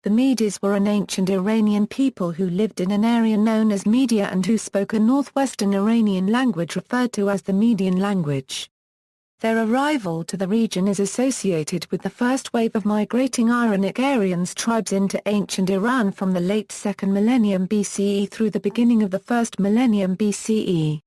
The Mīdz were an ancient Iranian people who lived in an area known as Media and who spoke a northwestern Iranian language referred to as the Median language. Their arrival to the region is associated with the first wave of migrating Iranic Aryans tribes into ancient Iran from the late 2nd millennium BCE through the beginning of the 1st millennium BCE.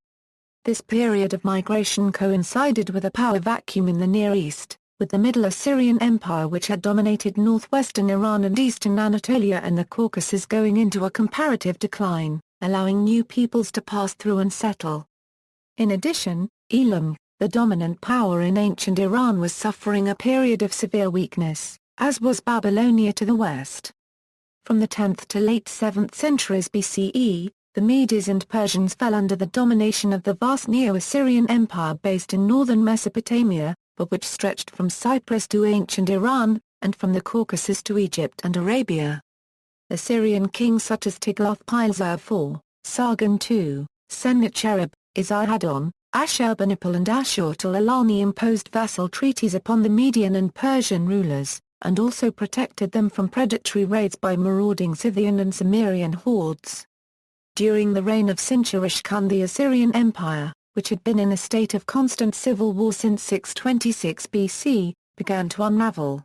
This period of migration coincided with a power vacuum in the Near East, with the Middle Assyrian Empire which had dominated northwestern Iran and eastern Anatolia and the Caucasus going into a comparative decline, allowing new peoples to pass through and settle. In addition, Elam, the dominant power in ancient Iran, was suffering a period of severe weakness, as was Babylonia to the west. From the 10th to late 7th centuries BCE, the Medes and Persians fell under the domination of the vast Neo-Assyrian Empire based in northern Mesopotamia, but which stretched from Cyprus to ancient Iran, and from the Caucasus to Egypt and Arabia. Assyrian kings such as Tiglath-Pileser IV, Sargon II, Sennacherib, Esarhaddon, Ashurbanipal and Ashur-Tulalani imposed vassal treaties upon the Median and Persian rulers, and also protected them from predatory raids by marauding Scythian and Cimmerian hordes. During the reign of Sinshirish Khan, the Assyrian Empire, which had been in a state of constant civil war since 626 BC, began to unravel.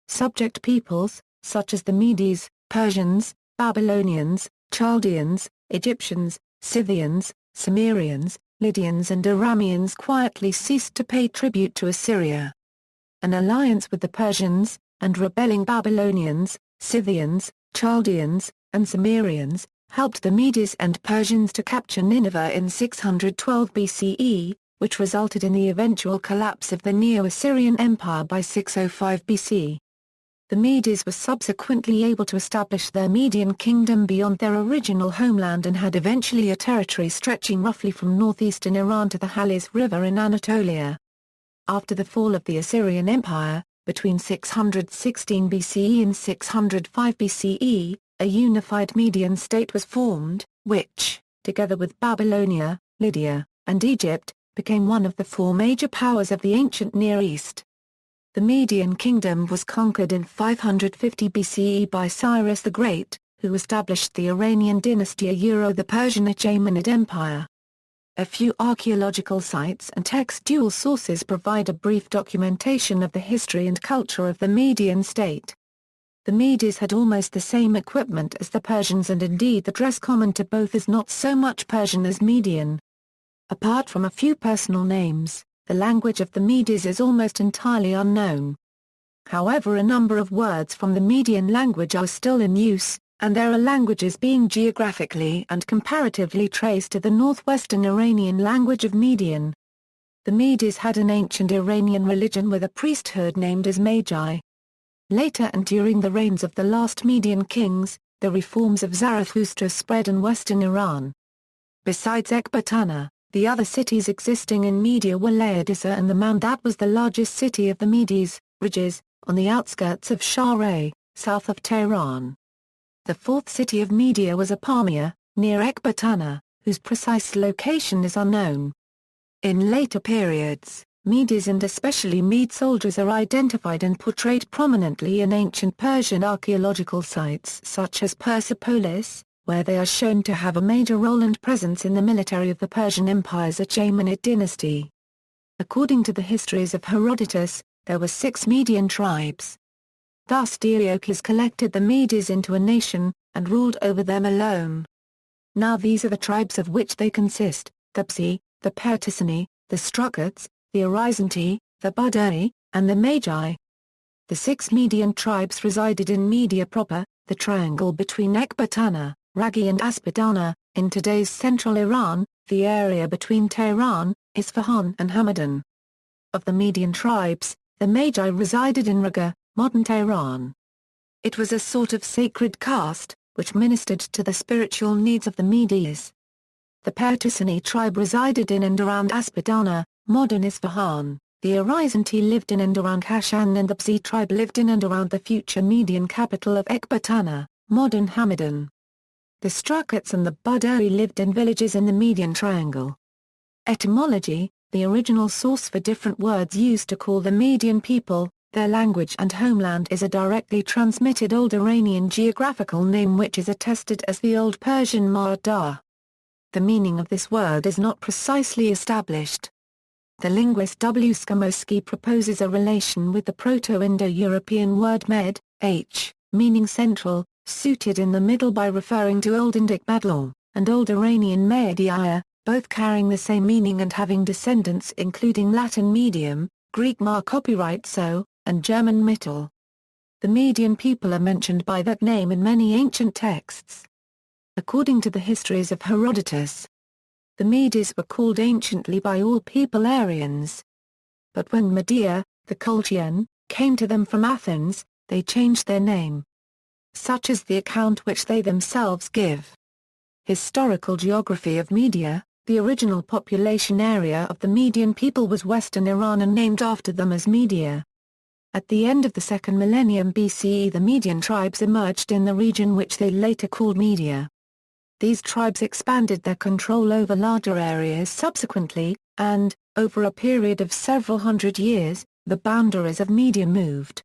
Subject peoples, such as the Medes, Persians, Babylonians, Chaldeans, Egyptians, Scythians, Cimmerians, Lydians and Arameans quietly ceased to pay tribute to Assyria. An alliance with the Persians, and rebelling Babylonians, Scythians, Chaldeans, and Cimmerians, helped the Medes and Persians to capture Nineveh in 612 BCE, which resulted in the eventual collapse of the Neo-Assyrian Empire by 605 BC. The Medes were subsequently able to establish their Median kingdom beyond their original homeland and had eventually a territory stretching roughly from northeastern Iran to the Halis River in Anatolia. After the fall of the Assyrian Empire, between 616 BCE and 605 BCE, a unified Median state was formed, which, together with Babylonia, Lydia, and Egypt, became one of the four major powers of the ancient Near East. The Median kingdom was conquered in 550 BCE by Cyrus the Great, who established the Iranian dynasty the Persian Achaemenid Empire. A few archaeological sites and textual sources provide a brief documentation of the history and culture of the Median state. The Medes had almost the same equipment as the Persians, and indeed the dress common to both is not so much Persian as Median. Apart from a few personal names, the language of the Medes is almost entirely unknown. However, a number of words from the Median language are still in use, and there are languages being geographically and comparatively traced to the northwestern Iranian language of Median. The Medes had an ancient Iranian religion with a priesthood named as miːdz. Later and during the reigns of the last Median kings, the reforms of Zarathustra spread in western Iran. Besides Ecbatana, the other cities existing in Media were Laodicea and the Mound, that was the largest city of the Medes, Ridges, on the outskirts of Shahreh, south of Tehran. The fourth city of Media was Apamia, near Ecbatana, whose precise location is unknown. In later periods, Medes and especially Mede soldiers are identified and portrayed prominently in ancient Persian archaeological sites such as Persepolis, where they are shown to have a major role and presence in the military of the Persian Empire's Achaemenid dynasty. According to the histories of Herodotus, there were 6 Median tribes. Thus Diocles collected the Medes into a nation, and ruled over them alone. Now these are the tribes of which they consist: the Psi, the Pertisani, the Struckets, the Arizanti, the Badai, and the Magi. The 6 Median tribes resided in Media proper, the triangle between Ecbatana, Ragi and Aspidana, in today's central Iran, the area between Tehran, Isfahan and Hamadan. Of the Median tribes, the Magi resided in Raga, modern Tehran. It was a sort of sacred caste, which ministered to the spiritual needs of the Medes. The Pertisani tribe resided in and around Aspidana, modern Isfahan, the Arizanti lived in and around Kashan, and the Psi tribe lived in and around the future Median capital of Ecbatana, modern Hamadan. The Struckets and the Badai lived in villages in the Median Triangle. Etymology: the original source for different words used to call the Median people, Their language and homeland is a directly transmitted Old Iranian geographical name which is attested as the Old Persian Māda. The meaning of this word is not precisely established. The linguist W. Skamoski proposes a relation with the Proto-Indo-European word med, h, meaning central, suited in the middle by referring to Old Indic medlor, and Old Iranian miİdz, both carrying the same meaning and having descendants including Latin medium, Greek ma copyright so, and German Mittel. The Median people are mentioned by that name in many ancient texts. According to the histories of Herodotus, the Medes were called anciently by all people Aryans. But when Medea, the Colchian, came to them from Athens, they changed their name. Such is the account which they themselves give. Historical geography of Media. The original population area of the Median people was western Iran and named after them as Media. At the end of the second millennium BCE the Median tribes emerged in the region which they later called Media. These tribes expanded their control over larger areas subsequently, and, over a period of several hundred years, the boundaries of Media moved.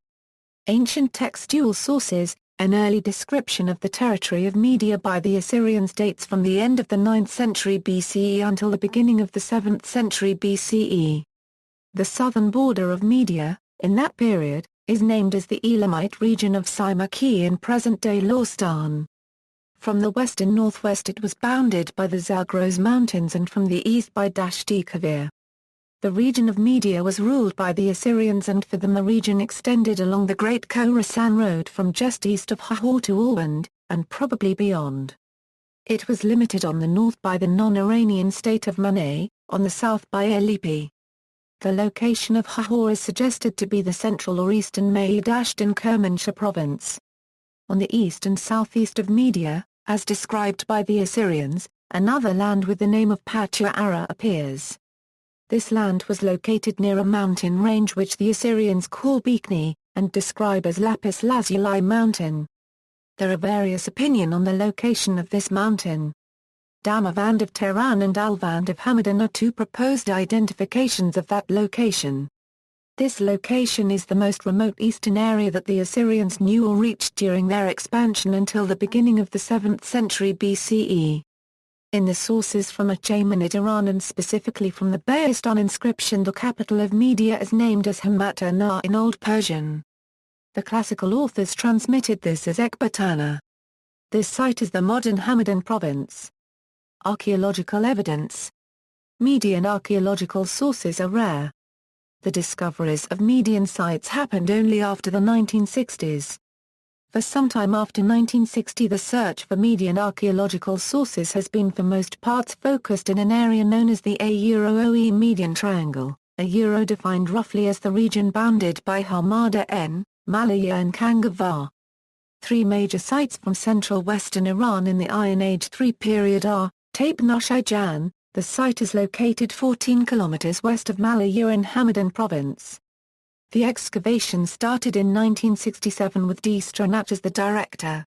Ancient textual sources. An early description of the territory of Media by the Assyrians dates from the end of the 9th century BCE until the beginning of the 7th century BCE. The southern border of Media, in that period, is named as the Elamite region of Simaki in present-day Lorestan. From the west and northwest it was bounded by the Zagros Mountains and from the east by Dashti Kavir. The region of Media was ruled by the Assyrians and for them the region extended along the Great Khorasan Road from just east of Hahor to Orwand, and probably beyond. It was limited on the north by the non-Iranian state of Mane, on the south by Elipi. The location of Hahor is suggested to be the central or eastern miİdz in Kermanshah province. On the east and southeast of Media, as described by the Assyrians, another land with the name of Pacha Ara appears. This land was located near a mountain range which the Assyrians call Beekni, and describe as Lapis Lazuli Mountain. There are various opinions on the location of this mountain. Damavand of Tehran and Alvand of Hamadan are two proposed identifications of that location. This location is the most remote eastern area that the Assyrians knew or reached during their expansion until the beginning of the 7th century BCE. In the sources from Achaemenid Iran and specifically from the Bayezid inscription the capital of Media is named as Hamat-ana in Old Persian. The classical authors transmitted this as Ekbatana. This site is the modern Hamadan province. Archaeological evidence. Median archaeological sources are rare. The discoveries of Median sites happened only after the 1960s. For some time after 1960 the search for Median archaeological sources has been for most parts focused in an area known as the A-Oe Median Triangle, a Euro defined roughly as the region bounded by Hamadã N, Malaya and Kangavar. Three major sites from central western Iran in the Iron Age III period are, Tape-Nashai-Jan, the site is located 14 kilometers west of Malaya in Hamadan province. The excavation started in 1967 with D. Stronach as the director.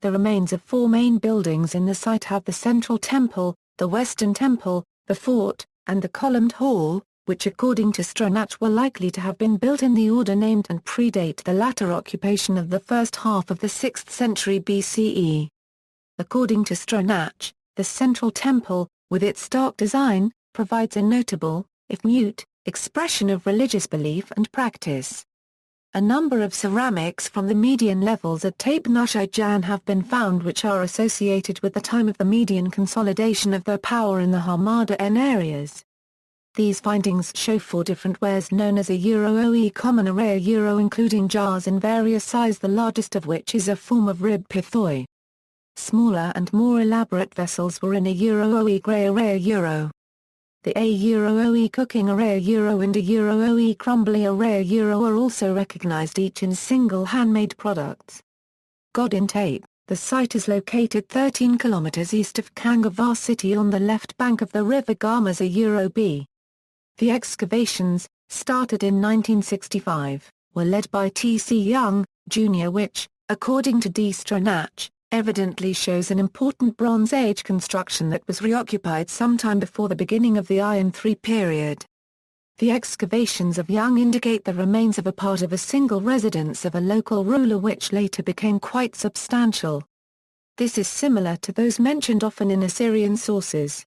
The remains of four main buildings in the site have the Central Temple, the Western Temple, the Fort, and the Columned Hall, which according to Stronach were likely to have been built in the order named and predate the latter occupation of the first half of the 6th century BCE. According to Stronach, the Central Temple, with its stark design, provides a notable, if mute, expression of religious belief and practice. A number of ceramics from the Median levels at Tape-Nashai-Jan have been found which are associated with the time of the Median consolidation of their power in the Hamadã N areas. These findings show four different wares known as a Euro-Oe common array a Euro including jars in various size the largest of which is a form of rib pithoi. Smaller and more elaborate vessels were in a Euro-Oe grey array a Euro. The A-Euro-Oe cooking array a Euro and a Euro-Oe crumbly array a Euro are also recognized each in single handmade products. Godin Tape, the site is located 13 kilometers east of Kangavar city on the left bank of the river Garmas a Euro B. The excavations, started in 1965, were led by T.C. Young, Jr. which, according to D. Stronach, evidently shows an important Bronze Age construction that was reoccupied sometime before the beginning of the Iron III period. The excavations of Young indicate the remains of a part of a single residence of a local ruler which later became quite substantial. This is similar to those mentioned often in Assyrian sources.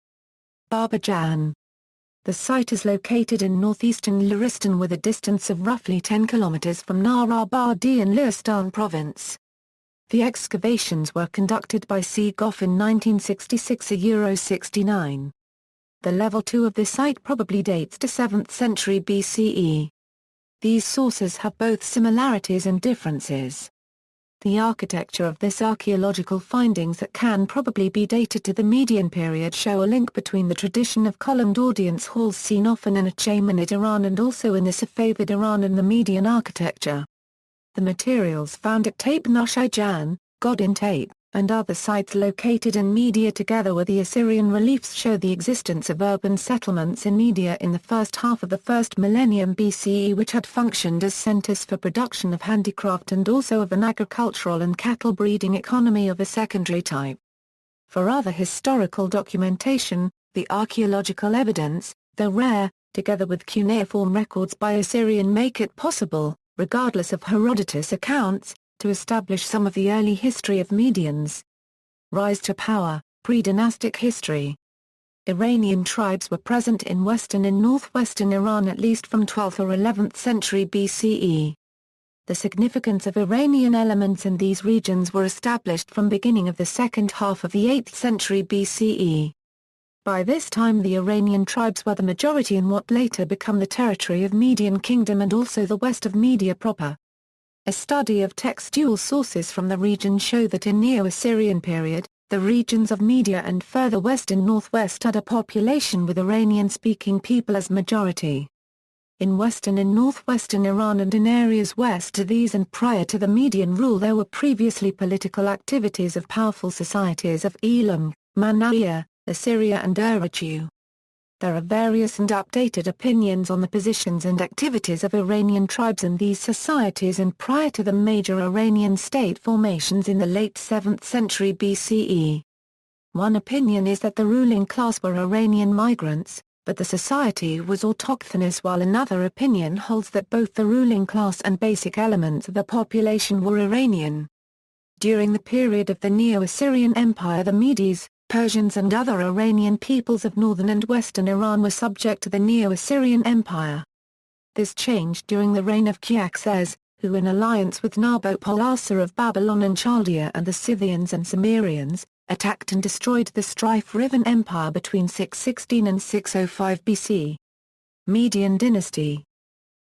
Barbajan. The site is located in northeastern Luristan with a distance of roughly 10 kilometers from Narabadi in Luristan province. The excavations were conducted by C. Goff in 1966–69. The level 2 of the site probably dates to 7th century BCE. These sources have both similarities and differences. The architecture of this archaeological findings that can probably be dated to the Median period show a link between the tradition of columned audience halls seen often in Achaemenid Iran and also in the Safavid Iran and the Median architecture. The materials found at Tape Nushijan, Godin Tape, and other sites located in Media together with the Assyrian reliefs show the existence of urban settlements in Media in the first half of the first millennium BCE which had functioned as centers for production of handicraft and also of an agricultural and cattle breeding economy of a secondary type. For other historical documentation, the archaeological evidence, though rare, together with cuneiform records by Assyrian make it possible, regardless of Herodotus' accounts, to establish some of the early history of Medians. Rise to power, pre-dynastic history. Iranian tribes were present in western and northwestern Iran at least from 12th or 11th century BCE. The significance of Iranian elements in these regions were established from beginning of the second half of the 8th century BCE. By this time the Iranian tribes were the majority in what later became the territory of Median Kingdom and also the west of Media proper. A study of textual sources from the region show that in Neo-Assyrian period, the regions of Media and further west and northwest had a population with Iranian-speaking people as majority. In western and northwestern Iran and in areas west to these and prior to the Median rule there were previously political activities of powerful societies of Elam, Manaia, Assyria and Urartu. There are various and updated opinions on the positions and activities of Iranian tribes in these societies and prior to the major Iranian state formations in the late 7th century BCE. One opinion is that the ruling class were Iranian migrants, but the society was autochthonous, while another opinion holds that both the ruling class and basic elements of the population were Iranian. During the period of the Neo-Assyrian Empire the Medes, Persians and other Iranian peoples of northern and western Iran were subject to the Neo-Assyrian Empire. This changed during the reign of Caucasus, who in alliance with Nabopolassar of Babylon and Chaldea and the Scythians and Cimmerians, attacked and destroyed the strife-riven empire between 616 and 605 BC. Median dynasty.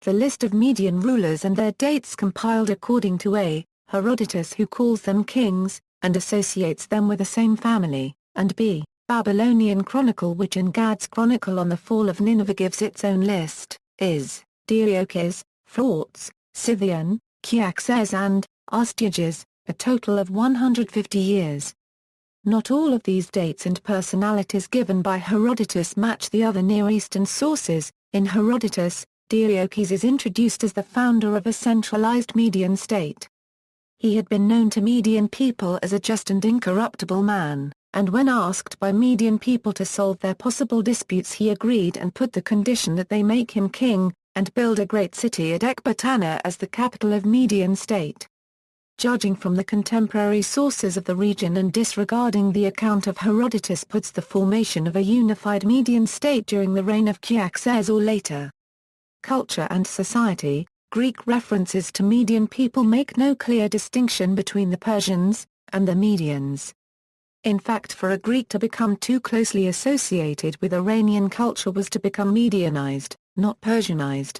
The list of Median rulers and their dates compiled according to A. Herodotus, who calls them kings, and associates them with the same family, and B. Babylonian Chronicle, which in Gad's Chronicle on the fall of Nineveh gives its own list, is Diocles, Phorts, Scythian, Caucasus and Astyages, a total of 150 years. Not all of these dates and personalities given by Herodotus match the other Near Eastern sources. In Herodotus, Diocles is introduced as the founder of a centralized Median state. He had been known to Median people as a just and incorruptible man, and when asked by Median people to solve their possible disputes he agreed and put the condition that they make him king, and build a great city at Ecbatana as the capital of Median state. Judging from the contemporary sources of the region and disregarding the account of Herodotus puts the formation of a unified Median state during the reign of Caucasus or later. Culture and society. Greek references to Median people make no clear distinction between the Persians and the Medians. In fact, for a Greek to become too closely associated with Iranian culture was to become Medianized, not Persianized.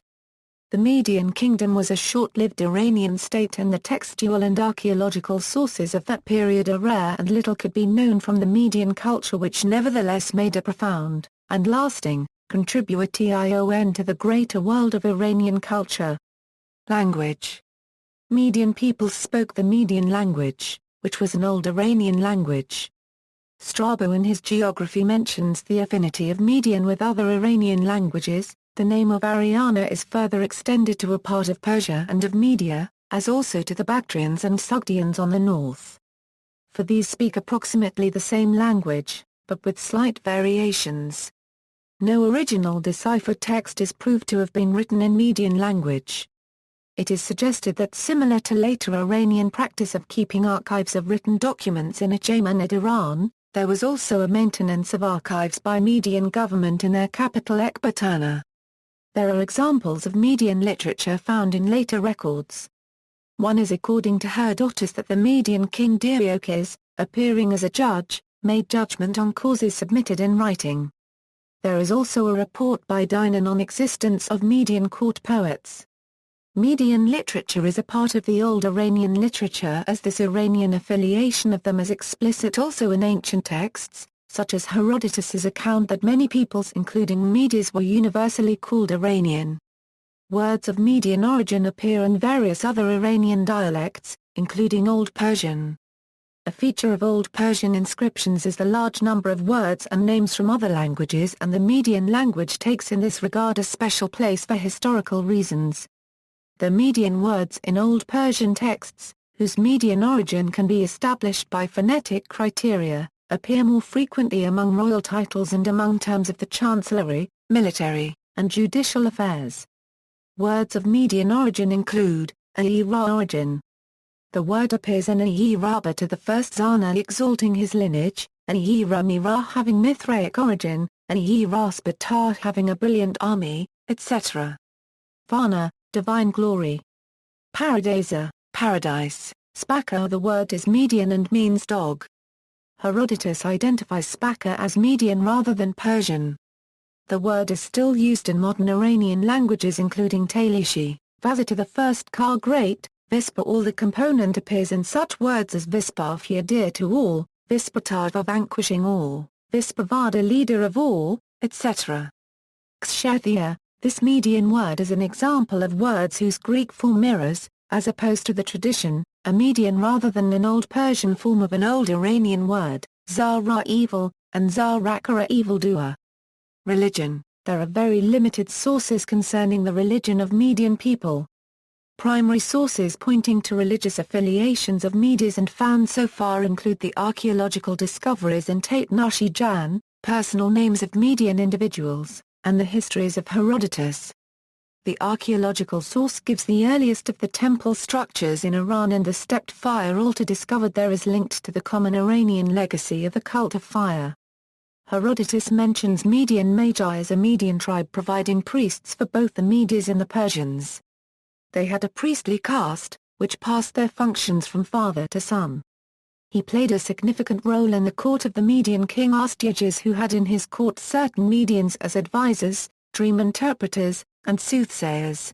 The Median kingdom was a short-lived Iranian state and the textual and archaeological sources of that period are rare and little could be known from the Median culture, which nevertheless made a profound, and lasting, contribution to the greater world of Iranian culture. Language. Median peoples spoke the Median language, which was an old Iranian language. Strabo in his geography mentions the affinity of Median with other Iranian languages. The name of Ariana is further extended to a part of Persia and of Media, as also to the Bactrians and Sogdians on the north. For these speak approximately the same language, but with slight variations. No original deciphered text is proved to have been written in Median language. It is suggested that similar to later Iranian practice of keeping archives of written documents in Achaemenid Iran, there was also a maintenance of archives by Median government in their capital Ecbatana. There are examples of Median literature found in later records. One is according to Herodotus that the Median king Deioces, appearing as a judge, made judgment on causes submitted in writing. There is also a report by Dinon on existence of Median court poets. Median literature is a part of the Old Iranian literature, as this Iranian affiliation of them is explicit also in ancient texts, such as Herodotus's account that many peoples including Mīdz were universally called Iranian. Words of Median origin appear in various other Iranian dialects, including Old Persian. A feature of Old Persian inscriptions is the large number of words and names from other languages, and the Median language takes in this regard a special place for historical reasons. The Median words in Old Persian texts, whose Median origin can be established by phonetic criteria, appear more frequently among royal titles and among terms of the chancellery, military, and judicial affairs. Words of Median origin include, Ayira origin. The word appears in Ayiraba to the first Zana exalting his lineage, Ayira Mira having Mithraic origin, Ayira Spata having a brilliant army, etc. Vana, divine glory. Paradisa, paradise, Spaka. The word is Median and means dog. Herodotus identifies Spaka as Median rather than Persian. The word is still used in modern Iranian languages including Talishi, Vaza to the first Ka great, Vispa. All the component appears in such words as Vispafia dear to all, Vispatava vanquishing all, Vispavada leader of all, etc. Kshathia. This Median word is an example of words whose Greek form mirrors, as opposed to the tradition, a Median rather than an Old Persian form of an Old Iranian word, Zara evil, and Zarakara evildoer. Religion. There are very limited sources concerning the religion of Median people. Primary sources pointing to religious affiliations of Mīdz and found so far include the archaeological discoveries in Tate Nushi Jan, personal names of Median individuals, and the histories of Herodotus. The archaeological source gives the earliest of the temple structures in Iran, and the stepped fire altar discovered there is linked to the common Iranian legacy of the cult of fire. Herodotus mentions Median Magi as a Median tribe providing priests for both the Mīdz and the Persians. They had a priestly caste, which passed their functions from father to son. He played a significant role in the court of the Median king Astyages, who had in his court certain Medians as advisors, dream interpreters, and soothsayers.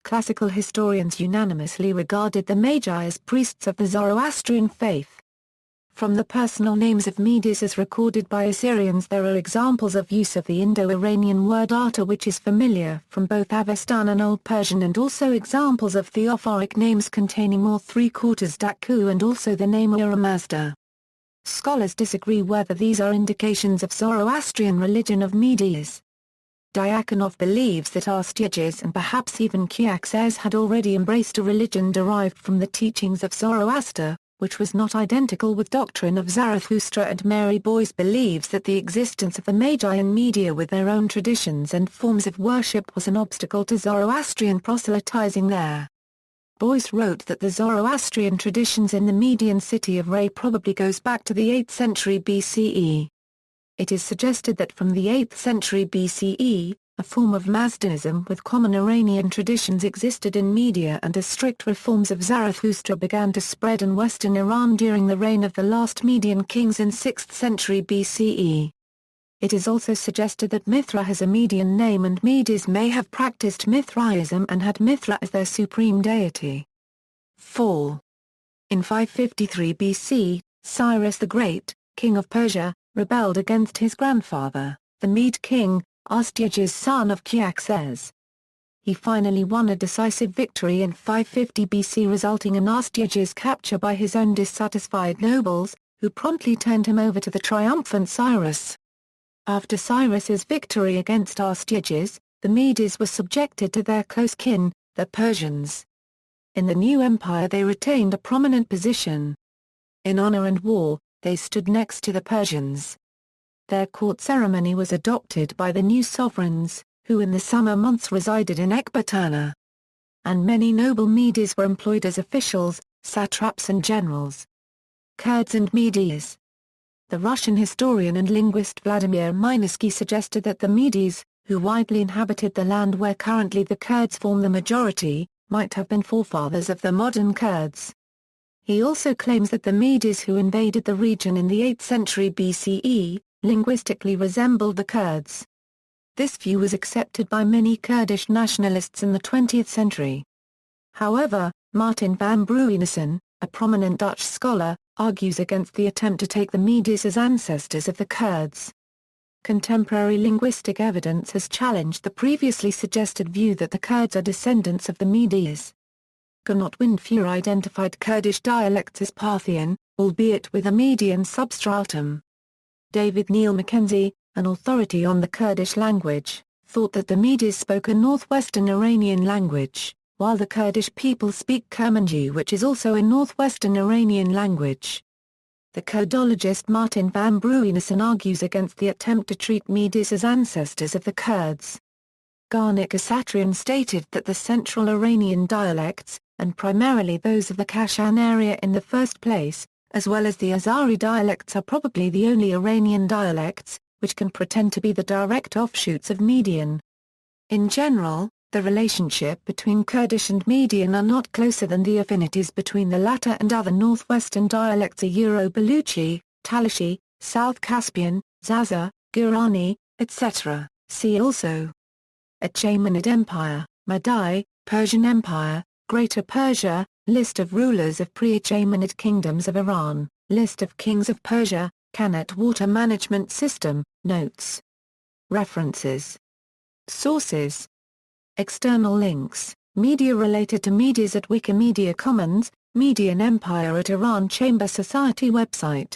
Classical historians unanimously regarded the Magi as priests of the Zoroastrian faith. From the personal names of Mīdz as recorded by Assyrians, there are examples of use of the Indo-Iranian word Arta, which is familiar from both Avestan and Old Persian, and also examples of theophoric names containing more three-quarters Daku and also the name Uramazda. Scholars disagree whether these are indications of Zoroastrian religion of Mīdz. Diakonov believes that Astyages and perhaps even Caucasus had already embraced a religion derived from the teachings of Zoroaster, which was not identical with doctrine of Zarathustra, and Mary Boyce believes that the existence of the Magi in Media with their own traditions and forms of worship was an obstacle to Zoroastrian proselytizing there. Boyce wrote that the Zoroastrian traditions in the Median city of Ray probably goes back to the 8th century BCE. It is suggested that from the 8th century BCE, a form of Mazdaism with common Iranian traditions existed in Media, and as strict reforms of Zarathustra began to spread in western Iran during the reign of the last Median kings in 6th century BCE. It is also suggested that Mithra has a Median name, and Mīdz may have practiced Mithraism and had Mithra as their supreme deity. 4. In 553 BC, Cyrus the Great, king of Persia, rebelled against his grandfather, the Mede king, Astyages son of Caucasus. He finally won a decisive victory in 550 BC, resulting in Astyages' capture by his own dissatisfied nobles, who promptly turned him over to the triumphant Cyrus. After Cyrus's victory against Astyages, the Medes were subjected to their close kin, the Persians. In the new empire they retained a prominent position. In honor and war, they stood next to the Persians. Their court ceremony was adopted by the new sovereigns, who in the summer months resided in Ecbatana. And many noble miːdz were employed as officials, satraps and generals. Kurds and miːdz. The Russian historian and linguist Vladimir Minersky suggested that the miːdz, who widely inhabited the land where currently the Kurds form the majority, might have been forefathers of the modern Kurds. He also claims that the miːdz who invaded the region in the 8th century BCE, linguistically resembled the Kurds. This view was accepted by many Kurdish nationalists in the 20th century. However, Martin van Bruinissen, a prominent Dutch scholar, argues against the attempt to take the miːdz as ancestors of the Kurds. Contemporary linguistic evidence has challenged the previously suggested view that the Kurds are descendants of the miːdz. Gernot Windfuhr identified Kurdish dialects as Parthian, albeit with a Median substratum. David Neil Mackenzie, an authority on the Kurdish language, thought that the miːdz spoke a northwestern Iranian language, while the Kurdish people speak Kurmanji, which is also a northwestern Iranian language. The Kurdologist Martin van Bruinissen argues against the attempt to treat miːdz as ancestors of the Kurds. Garnik Asatrian stated that the central Iranian dialects, and primarily those of the Kashan area in the first place, as well as the Azari dialects, are probably the only Iranian dialects, which can pretend to be the direct offshoots of Median. In general, the relationship between Kurdish and Median are not closer than the affinities between the latter and other northwestern dialects are Euro-Baluchi, Talishi, South Caspian, Zaza, Gurani, etc. See also Achaemenid Empire, Madai, Persian Empire, Greater Persia, List of rulers of pre-Achaemenid kingdoms of Iran, List of kings of Persia, Qanat Water Management System, Notes. References. Sources. External links, media related to miːdz at Wikimedia Commons, Median Empire at Iran Chamber Society website.